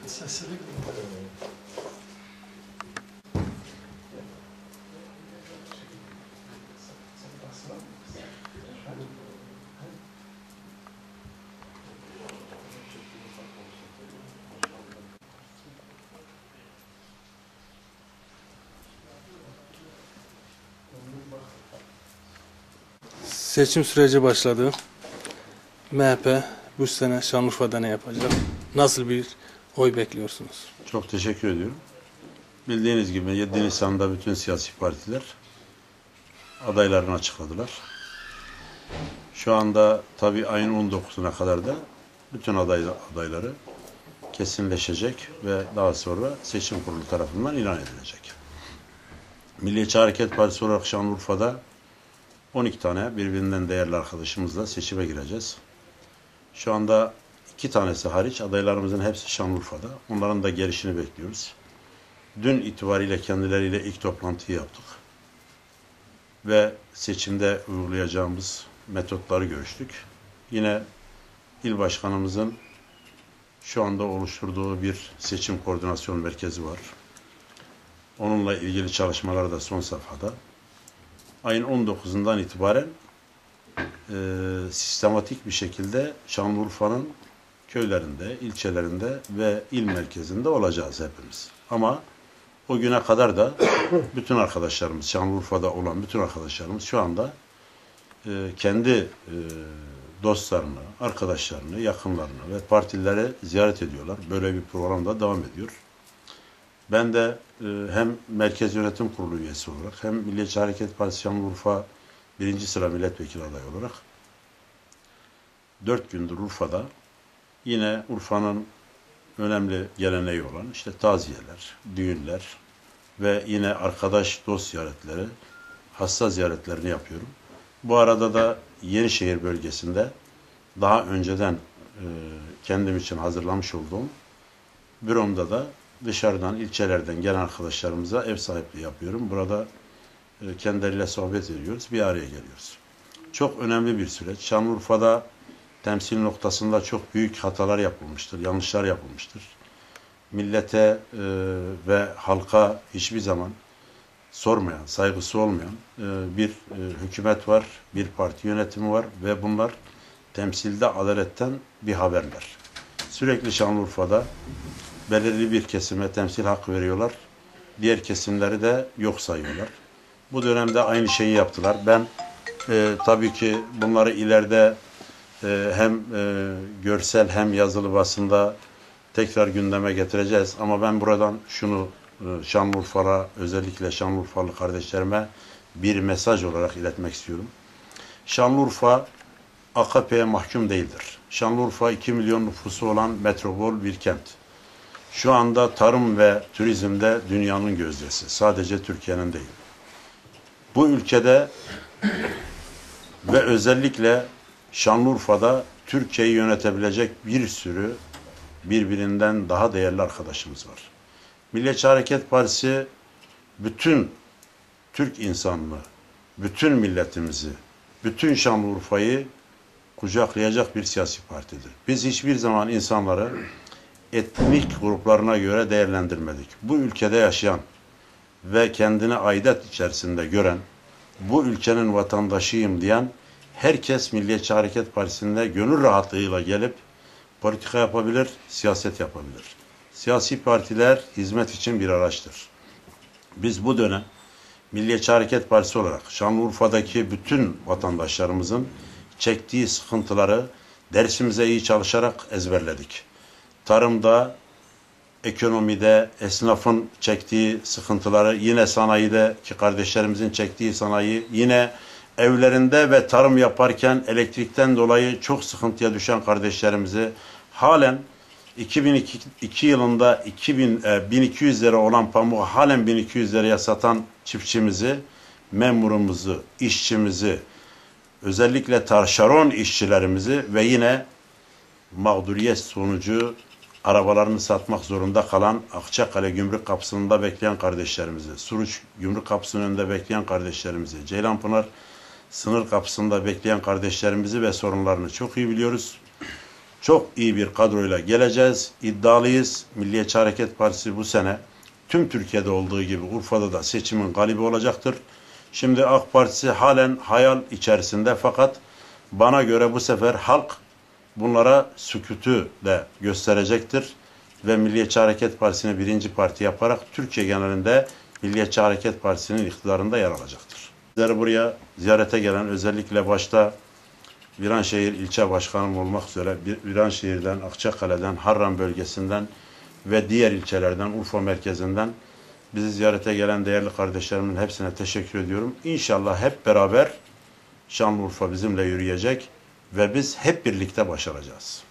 Sesini Seçim süreci başladı. MHP bu sene Şanlıurfa'da ne yapacak? Nasıl bir oy bekliyorsunuz? Çok teşekkür ediyorum. Bildiğiniz gibi 7 Nisan'da bütün siyasi partiler adaylarını açıkladılar. Şu anda tabii ayın 19'una kadar da bütün adayları kesinleşecek ve daha sonra seçim kurulu tarafından ilan edilecek. Milliyetçi Hareket Partisi olarak Şanlıurfa'da 12 tane birbirinden değerli arkadaşımızla seçime gireceğiz. Şu anda 2 tanesi hariç adaylarımızın hepsi Şanlıurfa'da. Onların da gelişini bekliyoruz. Dün itibariyle kendileriyle ilk toplantıyı yaptık. Ve seçimde uygulayacağımız metotları görüştük. Yine il başkanımızın şu anda oluşturduğu bir seçim koordinasyon merkezi var. Onunla ilgili çalışmalar da son safhada. Ayın 19'undan itibaren sistematik bir şekilde Şanlıurfa'nın köylerinde, ilçelerinde ve il merkezinde olacağız hepimiz. Ama o güne kadar da bütün arkadaşlarımız, Şanlıurfa'da olan bütün arkadaşlarımız şu anda kendi dostlarını, arkadaşlarını, yakınlarını ve partileri ziyaret ediyorlar. Böyle bir program da devam ediyor. Ben de hem Merkez Yönetim Kurulu üyesi olarak hem Milliyetçi Hareket Partisi Şanlıurfa 1. sıra milletvekili adayı olarak 4 gündür Urfa'da yine Urfa'nın önemli geleneği olan işte taziyeler, düğünler ve yine arkadaş, dost ziyaretleri, hasta ziyaretlerini yapıyorum. Bu arada da Yenişehir bölgesinde daha önceden kendim için hazırlamış olduğum büromda da dışarıdan, ilçelerden gelen arkadaşlarımıza ev sahipliği yapıyorum. Burada kendileriyle sohbet ediyoruz, bir araya geliyoruz. Çok önemli bir süreç. Şanlıurfa'da temsil noktasında çok büyük hatalar yapılmıştır, yanlışlar yapılmıştır. Millete ve halka hiçbir zaman sormayan, saygısı olmayan bir hükümet var, bir parti yönetimi var ve bunlar temsilde adaletten bir haberler. Sürekli Şanlıurfa'da belirli bir kesime temsil hakkı veriyorlar, diğer kesimleri de yok sayıyorlar. Bu dönemde aynı şeyi yaptılar. Ben tabii ki bunları ileride hem görsel hem yazılı basında tekrar gündeme getireceğiz. Ama ben buradan şunu Şanlıurfa'ya, özellikle Şanlıurfalı kardeşlerime bir mesaj olarak iletmek istiyorum. Şanlıurfa AKP'ye mahkum değildir. Şanlıurfa 2 milyon nüfusu olan metropol bir kent. Şu anda tarım ve turizmde dünyanın gözdesi. Sadece Türkiye'nin değil. Bu ülkede ve özellikle Şanlıurfa'da Türkiye'yi yönetebilecek bir sürü birbirinden daha değerli arkadaşımız var. Milliyetçi Hareket Partisi bütün Türk insanlığı, bütün milletimizi, bütün Şanlıurfa'yı kucaklayacak bir siyasi partidir. Biz hiçbir zaman insanları etnik gruplarına göre değerlendirmedik. Bu ülkede yaşayan ve kendini aidat içerisinde gören, bu ülkenin vatandaşıyım diyen herkes Milliyetçi Hareket Partisi'nde gönül rahatlığıyla gelip politika yapabilir, siyaset yapabilir. Siyasi partiler hizmet için bir araçtır. Biz bu dönem Milliyetçi Hareket Partisi olarak Şanlıurfa'daki bütün vatandaşlarımızın çektiği sıkıntıları dersimize iyi çalışarak ezberledik. Tarımda, ekonomide, esnafın çektiği sıkıntıları, yine sanayideki kardeşlerimizin çektiği sanayi, yine evlerinde ve tarım yaparken elektrikten dolayı çok sıkıntıya düşen kardeşlerimizi halen 2002 yılında 1200 lira olan pamuğu halen 1200 liraya satan çiftçimizi, memurumuzu, işçimizi, özellikle taşeron işçilerimizi ve yine mağduriyet sonucu arabalarını satmak zorunda kalan Akçakale Gümrük Kapısı'nda bekleyen kardeşlerimizi, Suruç Gümrük Kapısı'nın önünde bekleyen kardeşlerimizi, Ceylanpınar sınır kapısında bekleyen kardeşlerimizi ve sorunlarını çok iyi biliyoruz. Çok iyi bir kadroyla geleceğiz. İddialıyız. Milliyetçi Hareket Partisi bu sene tüm Türkiye'de olduğu gibi Urfa'da da seçimin galibi olacaktır. Şimdi AK Partisi halen hayal içerisinde, fakat bana göre bu sefer halk bunlara sükûtü de gösterecektir ve Milliyetçi Hareket Partisi'ni birinci parti yaparak Türkiye genelinde Milliyetçi Hareket Partisi'nin iktidarında yer alacaktır. Bizleri buraya ziyarete gelen, özellikle başta Viranşehir ilçe başkanım olmak üzere Viranşehir'den, Akçakale'den, Harran bölgesinden ve diğer ilçelerden, Urfa merkezinden bizi ziyarete gelen değerli kardeşlerimin hepsine teşekkür ediyorum. İnşallah hep beraber Şanlıurfa bizimle yürüyecek ve biz hep birlikte başaracağız.